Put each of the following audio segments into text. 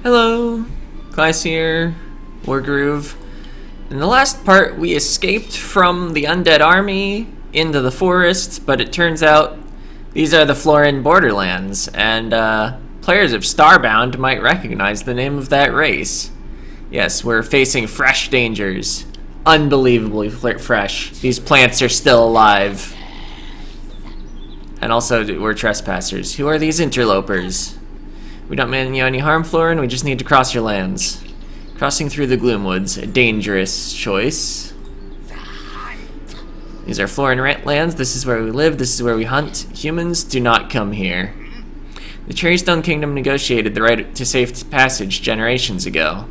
Hello, class here, Wargroove. In the last part, we escaped from the undead army into the forest, but it turns out these are the Florin borderlands, and players of Starbound might recognize the name of that race. Yes, we're facing fresh dangers. Unbelievably fresh. These plants are still alive. And also, we're trespassers. Who are these interlopers? We don't mean you any harm, Florin. We just need to cross your lands. Crossing through the Gloomwoods, a dangerous choice. These are Florin lands. This is where we live. This is where we hunt. Humans do not come here. The Cherrystone Kingdom negotiated the right to safe passage generations ago.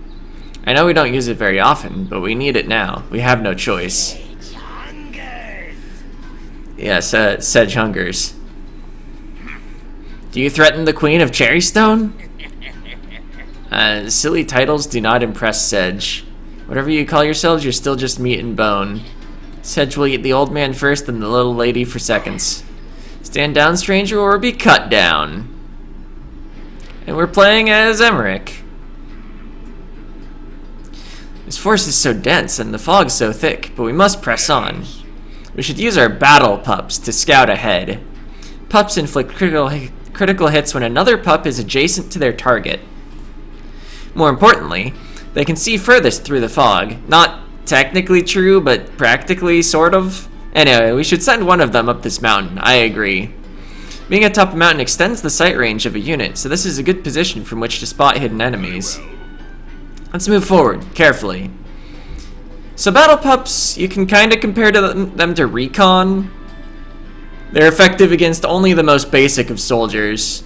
I know we don't use it very often, but we need it now. We have no choice. Yes, Sedge hungers. Do you threaten the Queen of Cherrystone? Silly titles do not impress Sedge. Whatever you call yourselves, you're still just meat and bone. Sedge will eat the old man first and the little lady for seconds. Stand down, stranger, or be cut down. And we're playing as Emmerich. This forest is so dense and the fog so thick, but we must press on. We should use our battle pups to scout ahead. Pups inflict critical hits when another pup is adjacent to their target. More importantly, they can see furthest through the fog. Not technically true, but practically, sort of. Anyway, we should send one of them up this mountain. I agree. Being atop a mountain extends the sight range of a unit, so this is a good position from which to spot hidden enemies. Let's move forward, carefully. So battle pups, you can kind of compare them to recon. They're effective against only the most basic of soldiers.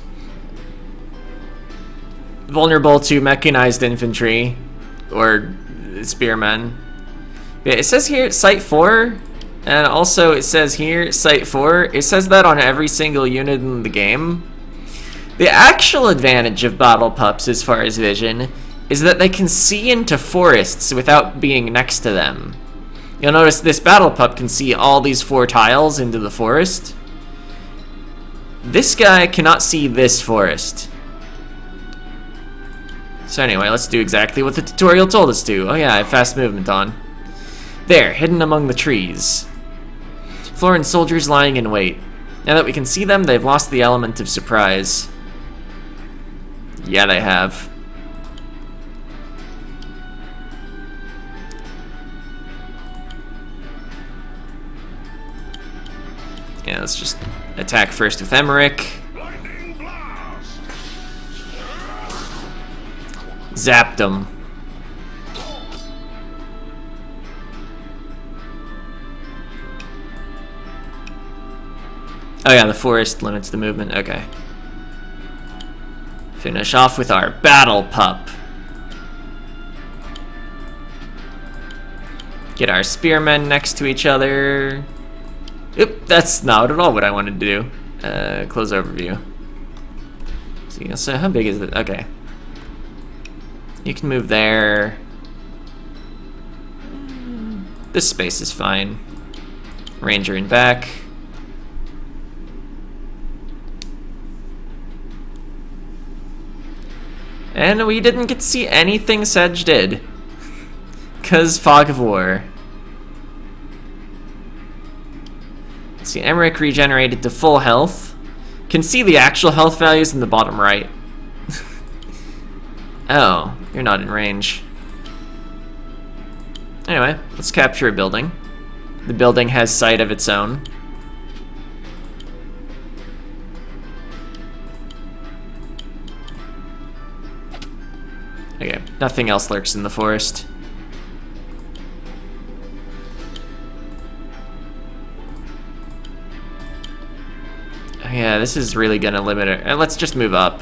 Vulnerable to mechanized infantry, or spearmen. Yeah, it says here, Sight 4, and also it says here, Sight 4. It says that on every single unit in the game. The actual advantage of battle pups as far as vision is that they can see into forests without being next to them. You'll notice this battle pup can see all these 4 tiles into the forest. This guy cannot see this forest. So anyway, let's do exactly what the tutorial told us to. Oh yeah, I have fast movement on. There, hidden among the trees. Florin soldiers lying in wait. Now that we can see them, they've lost the element of surprise. Yeah, they have. Yeah, let's just attack first with Emmerich. Zapped him. Oh yeah, the forest limits the movement. Okay. Finish off with our battle pup. Get our spearmen next to each other. Oop, that's not at all what I wanted to do. Close overview. So how big is it? Okay. You can move there. This space is fine. Ranger in back. And we didn't get to see anything Sedge did. 'Cause Fog of War. See, Emmerich regenerated to full health. Can see the actual health values in the bottom right. Oh, you're not in range. Anyway, let's capture a building. The building has sight of its own. Okay, nothing else lurks in the forest. Yeah, this is really gonna limit it. And let's just move up.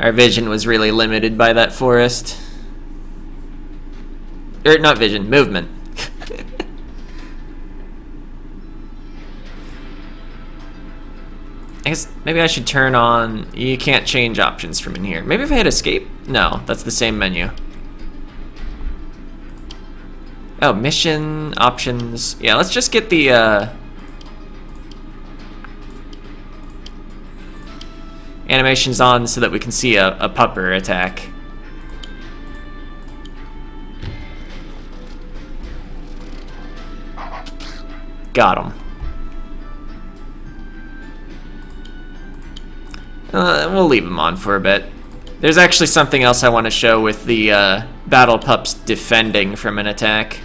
Our vision was really limited by that forest. Or not vision, movement. I guess maybe I should turn on... You can't change options from in here. Maybe if I hit escape? No, that's the same menu. Oh, mission, options. Yeah, let's just get the, animations on so that we can see a pupper attack. Got him. We'll leave him on for a bit. There's actually something else I want to show with the battle pups defending from an attack.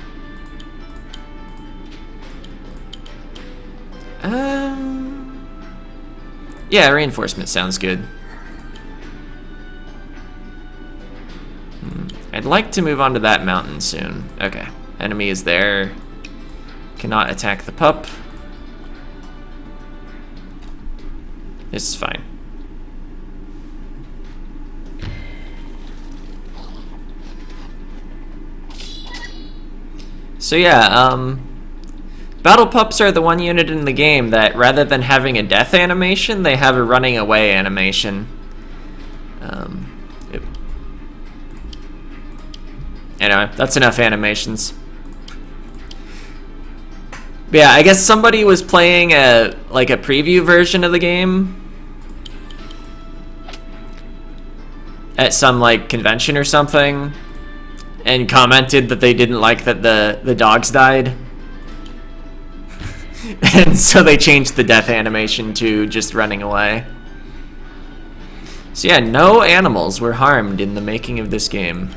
Yeah, reinforcement sounds good. I'd like to move on to that mountain soon. Okay, enemy is there. Cannot attack the pup. This is fine. So yeah, battle pups are the one unit in the game that rather than having a death animation, they have a running away animation. Anyway, that's enough animations. But yeah, I guess somebody was playing a preview version of the game at some convention or something, and commented that they didn't like that the dogs died. And so they changed the death animation to just running away. So yeah, no animals were harmed in the making of this game.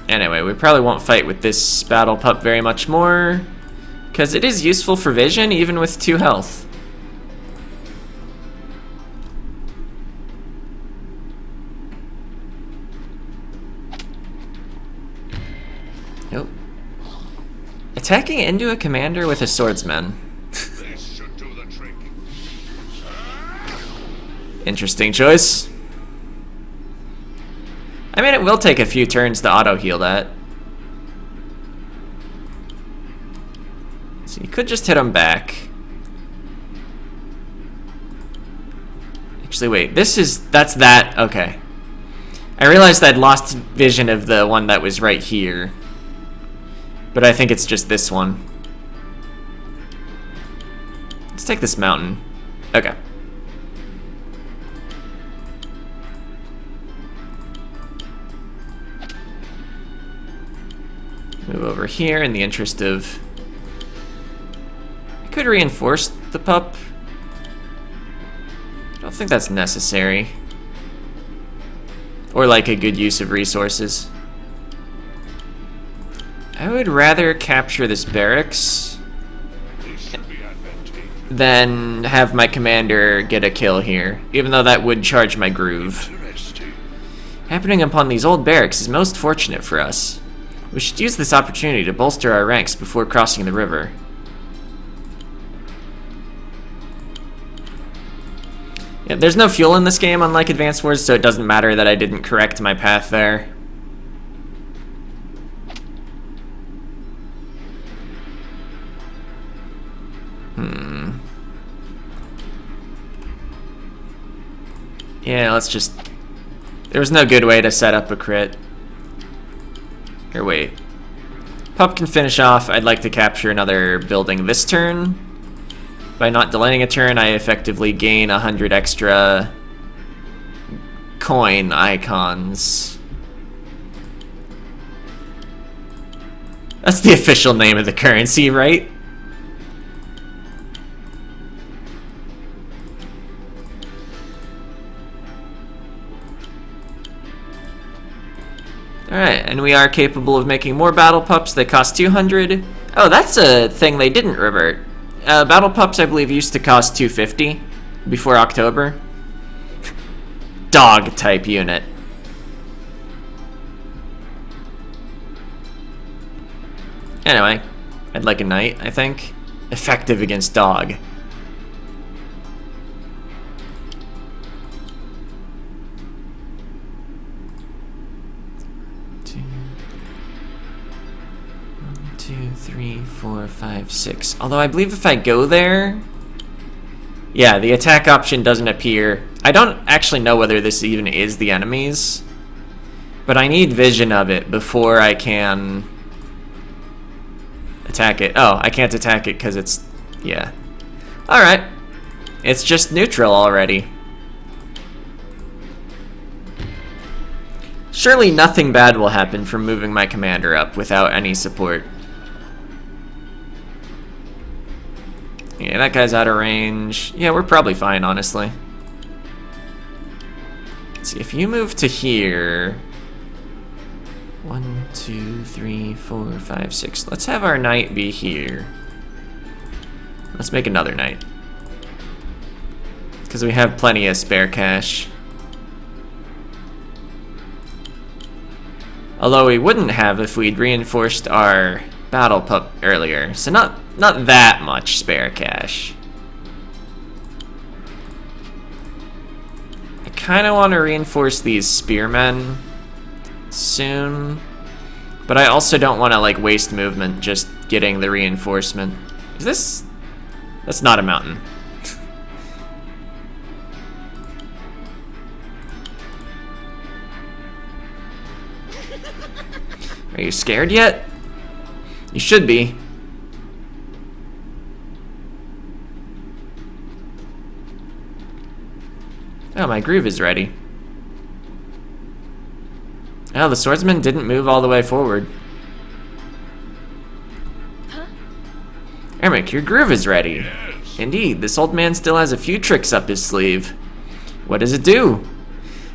Anyway, we probably won't fight with this battle pup very much more, because it is useful for vision even with 2 health. Nope. Attacking into a commander with a swordsman. This should do the trick. Interesting choice. I mean, it will take a few turns to auto-heal that. So you could just hit him back. Actually, wait, that's that, okay. I realized I'd lost vision of the one that was right here. But I think it's just this one. Let's take this mountain. Okay. Move over here in the interest of... I could reinforce the pup. I don't think that's necessary. Or a good use of resources. I would rather capture this barracks than have my commander get a kill here, even though that would charge my groove. Happening upon these old barracks is most fortunate for us. We should use this opportunity to bolster our ranks before crossing the river. Yeah, there's no fuel in this game, unlike Advanced Wars, so it doesn't matter that I didn't correct my path there. Yeah, let's just... There was no good way to set up a crit. Or wait. Pup can finish off. I'd like to capture another building this turn. By not delaying a turn, I effectively gain 100 extra coin icons. That's the official name of the currency, right? Alright, and we are capable of making more battle pups. They cost 200. Oh, that's a thing they didn't revert. Battle pups, I believe, used to cost 250 before October. Dog type unit. Anyway, I'd like a knight, I think. Effective against dog. Two, 3, 4, 5, 6. Although I believe if I go there... Yeah, the attack option doesn't appear. I don't actually know whether this even is the enemies. But I need vision of it before I can attack it. Oh, I can't attack it because it's... yeah. Alright. It's just neutral already. Surely nothing bad will happen from moving my commander up without any support. Yeah, that guy's out of range. Yeah, we're probably fine, honestly. Let's see, if you move to here... 1, 2, 3, 4, 5, 6. Let's have our knight be here. Let's make another knight. Because we have plenty of spare cash. Although we wouldn't have if we'd reinforced our battle pup earlier. So not that much spare cash. I kind of want to reinforce these spearmen soon. But I also don't want to like waste movement just getting the reinforcement. Is this... that's not a mountain. Are you scared yet? You should be. Oh, my groove is ready. Oh, the swordsman didn't move all the way forward. Huh? Ermic, your groove is ready. Yes. Indeed, this old man still has a few tricks up his sleeve. What does it do?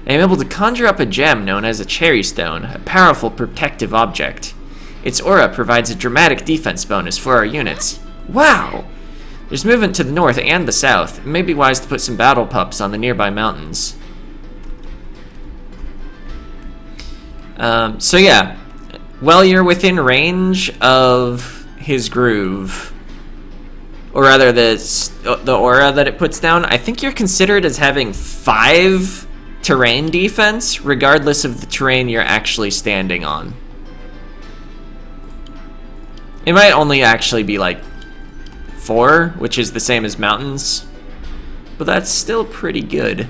I am able to conjure up a gem known as a cherry stone, a powerful protective object. Its aura provides a dramatic defense bonus for our units. Wow! There's movement to the north and the south. It may be wise to put some battle pups on the nearby mountains. So yeah, while you're within range of his groove, or rather the aura that it puts down, I think you're considered as having 5 terrain defense, regardless of the terrain you're actually standing on. It might only actually be like 4, which is the same as mountains, but that's still pretty good.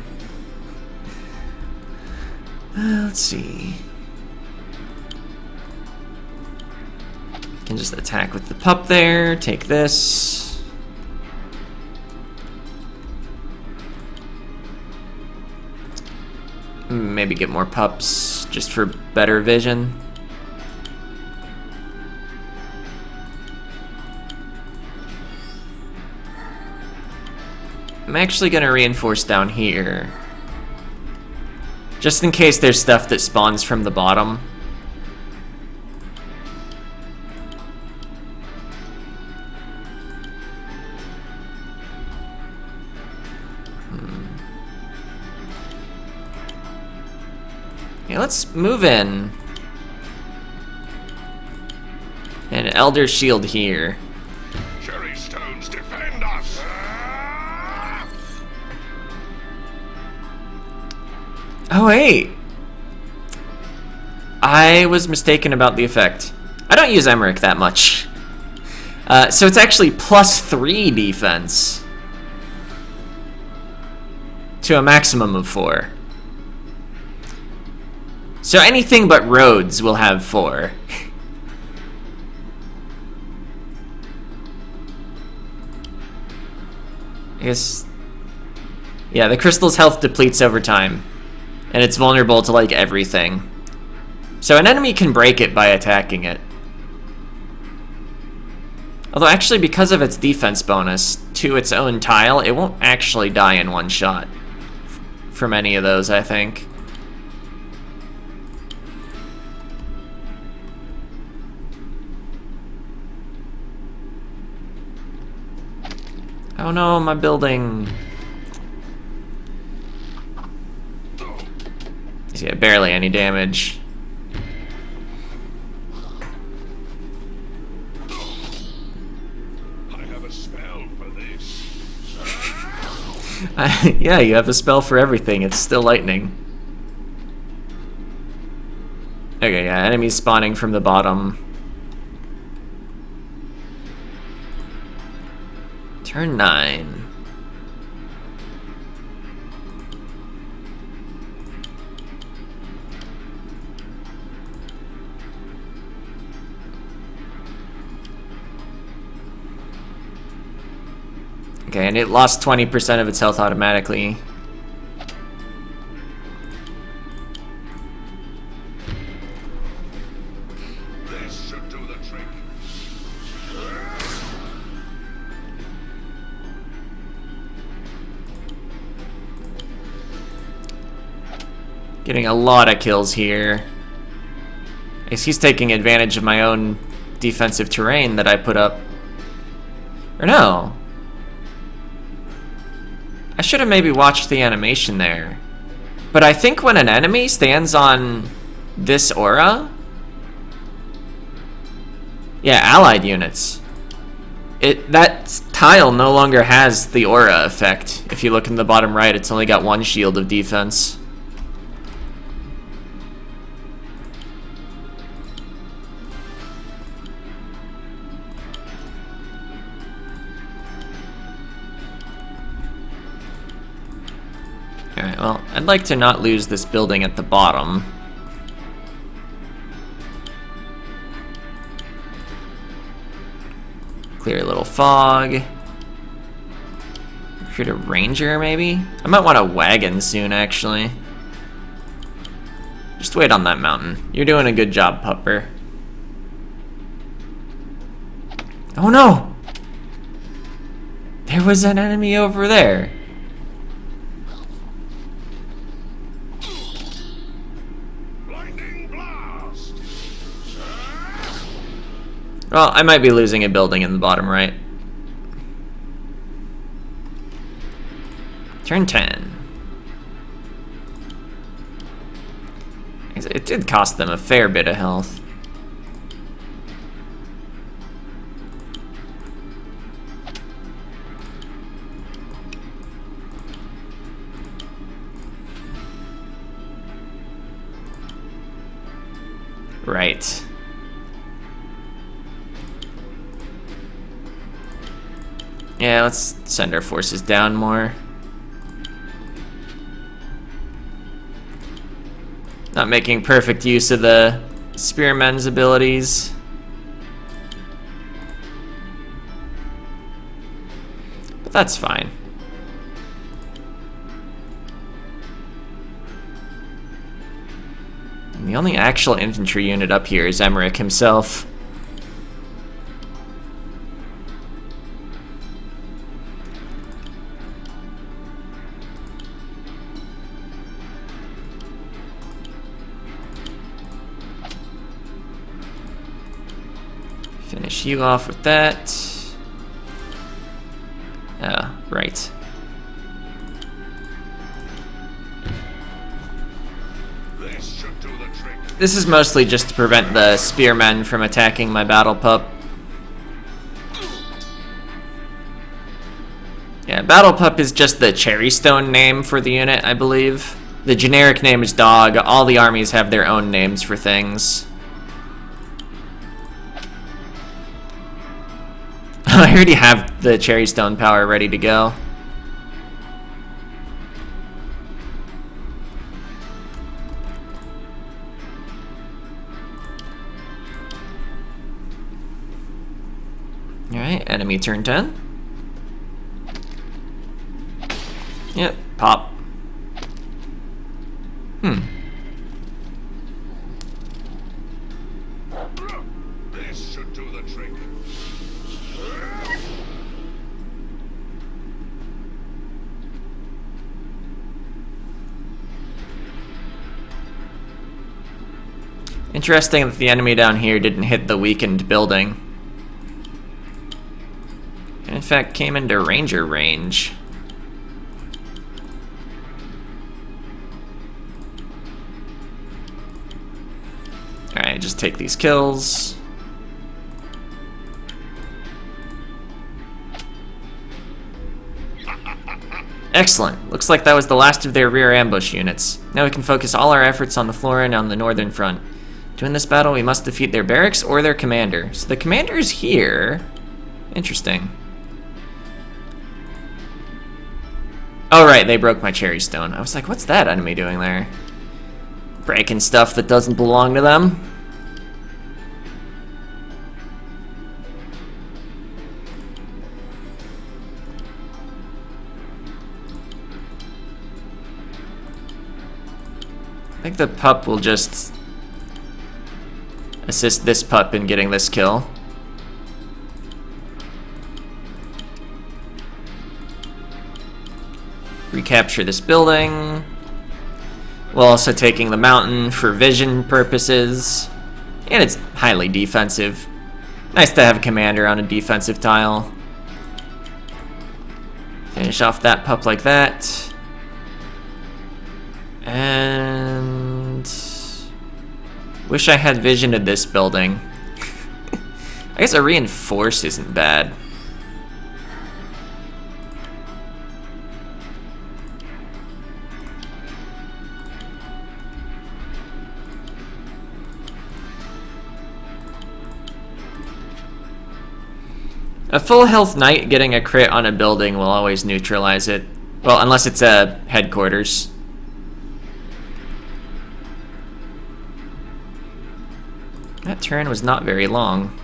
Let's see. Can just attack with the pup there, take this. Maybe get more pups just for better vision. I'm actually gonna reinforce down here. Just in case there's stuff that spawns from the bottom. Yeah, let's move in. An Elder Shield here. Cherry stones defend us. Oh, wait. I was mistaken about the effect. I don't use Emmerich that much. So it's actually +3 defense. To a maximum of 4. So anything but roads will have 4. I guess... yeah, the crystal's health depletes over time. And it's vulnerable to, like, everything. So an enemy can break it by attacking it. Although, actually, because of its defense bonus to its own tile, it won't actually die in one shot. From any of those, I think. Oh no, my building. Yeah, barely any damage. I have a spell for this. Yeah, you have a spell for everything. It's still lightning. Okay, yeah, enemies spawning from the bottom. Turn 9. Okay, and it lost 20% of its health automatically. This should do the trick. Getting a lot of kills here. I guess he's taking advantage of my own defensive terrain that I put up. Or no. I should have maybe watched the animation there. But I think when an enemy stands on this aura... Yeah, allied units. That tile no longer has the aura effect. If you look in the bottom right, it's only got one shield of defense. Alright, well, I'd like to not lose this building at the bottom. Clear a little fog. Recruit a ranger, maybe? I might want a wagon soon, actually. Just wait on that mountain. You're doing a good job, Pupper. Oh no! There was an enemy over there. Well, I might be losing a building in the bottom right. Turn 10. It did cost them a fair bit of health. Right. Yeah, let's send our forces down more. Not making perfect use of the spearmen's abilities. But that's fine. And the only actual infantry unit up here is Emmerich himself. Finish you off with that. Right. This should do the trick. This is mostly just to prevent the spearmen from attacking my battle pup. Yeah, battle pup is just the cherrystone name for the unit, I believe. The generic name is dog. All the armies have their own names for things. I already have the cherrystone power ready to go. Alright, enemy turn 10. Yep, pop. This should do the trick. Interesting that the enemy down here didn't hit the weakened building. And in fact, came into ranger range. Alright, just take these kills. Excellent. Looks like that was the last of their rear ambush units. Now we can focus all our efforts on the Florin on the northern front. To win this battle, we must defeat their barracks or their commander. So the commander is here. Interesting. Oh right, they broke my cherrystone. I was like, what's that enemy doing there? Breaking stuff that doesn't belong to them. think the pup will just assist this pup in getting this kill. Recapture this building. While also taking the mountain for vision purposes. And it's highly defensive. Nice to have a commander on a defensive tile. Finish off that pup like that. And wish I had vision of this building. I guess a reinforce isn't bad. A full health knight getting a crit on a building will always neutralize it. Well, unless it's a headquarters. That turn was not very long.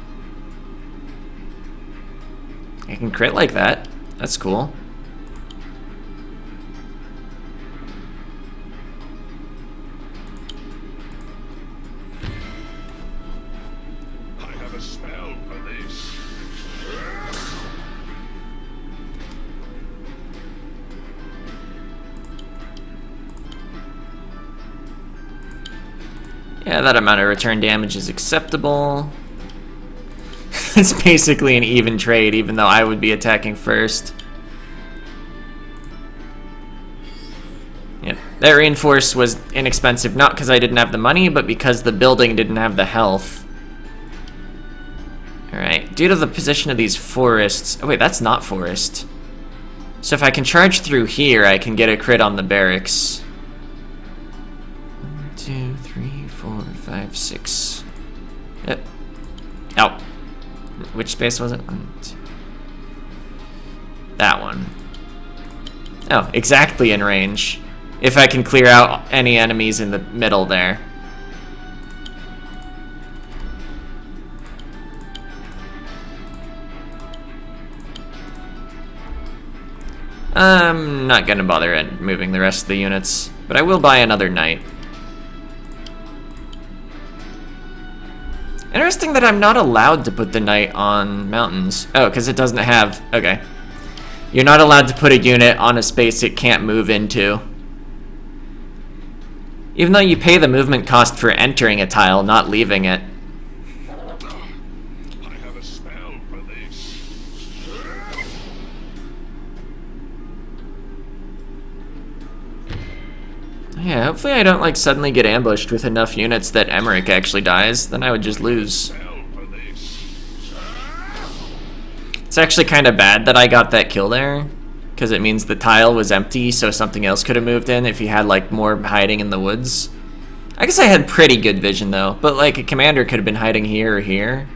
I can crit like that. That's cool. I have a spell for this. Yeah, that amount of return damage is acceptable. It's basically an even trade, even though I would be attacking first. Yep, that reinforce was inexpensive, not because I didn't have the money, but because the building didn't have the health. Alright, due to the position of these forests... Oh wait, that's not forest. So if I can charge through here, I can get a crit on the barracks. 1, 2, 3, 4, 5, 6. Yep. Out. Which space was it? 1, 2. That one. Oh, exactly in range. If I can clear out any enemies in the middle there. I'm not gonna bother moving the rest of the units, but I will buy another knight. Interesting that I'm not allowed to put the knight on mountains. Oh, because it doesn't have... Okay. You're not allowed to put a unit on a space it can't move into. Even though you pay the movement cost for entering a tile, not leaving it. I have a spell for this. Yeah, hopefully I don't like suddenly get ambushed with enough units that Emmerich actually dies. Then I would just lose. Spell for this. It's actually kind of bad that I got that kill there, because it means the tile was empty, so something else could have moved in if he had like more hiding in the woods. I guess I had pretty good vision though, but like a commander could have been hiding here or here.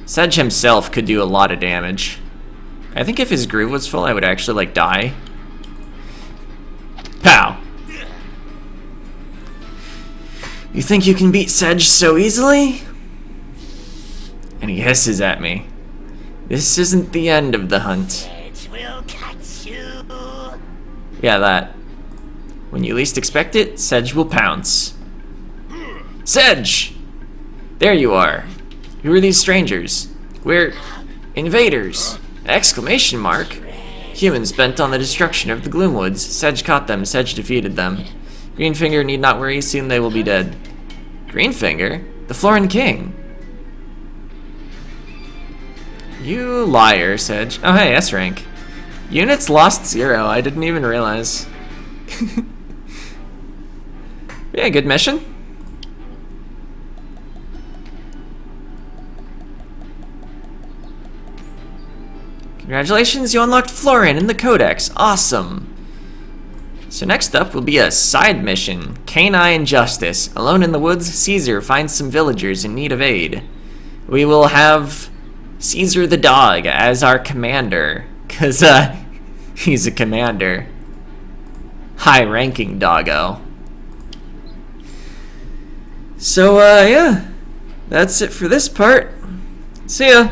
Sedge himself could do a lot of damage. I think if his groove was full, I would actually like die. Pow! You think you can beat Sedge so easily? And he hisses at me. This isn't the end of the hunt. Sedge will catch you. Yeah, that. When you least expect it, Sedge will pounce. Sedge! There you are. Who are these strangers? We're invaders! Exclamation mark! Humans bent on the destruction of the Gloomwoods. Sedge caught them. Sedge defeated them. Greenfinger need not worry, soon they will be dead. Greenfinger? The Florin King? You liar, Sedge. Oh hey, S rank. Units lost 0, I didn't even realize. Yeah, good mission. Congratulations, you unlocked Florin in the Codex. Awesome. So next up will be a side mission, Canine Justice. Alone in the woods, Caesar finds some villagers in need of aid. We will have Caesar the dog as our commander, because he's a commander. High-ranking doggo. So yeah, that's it for this part. See ya.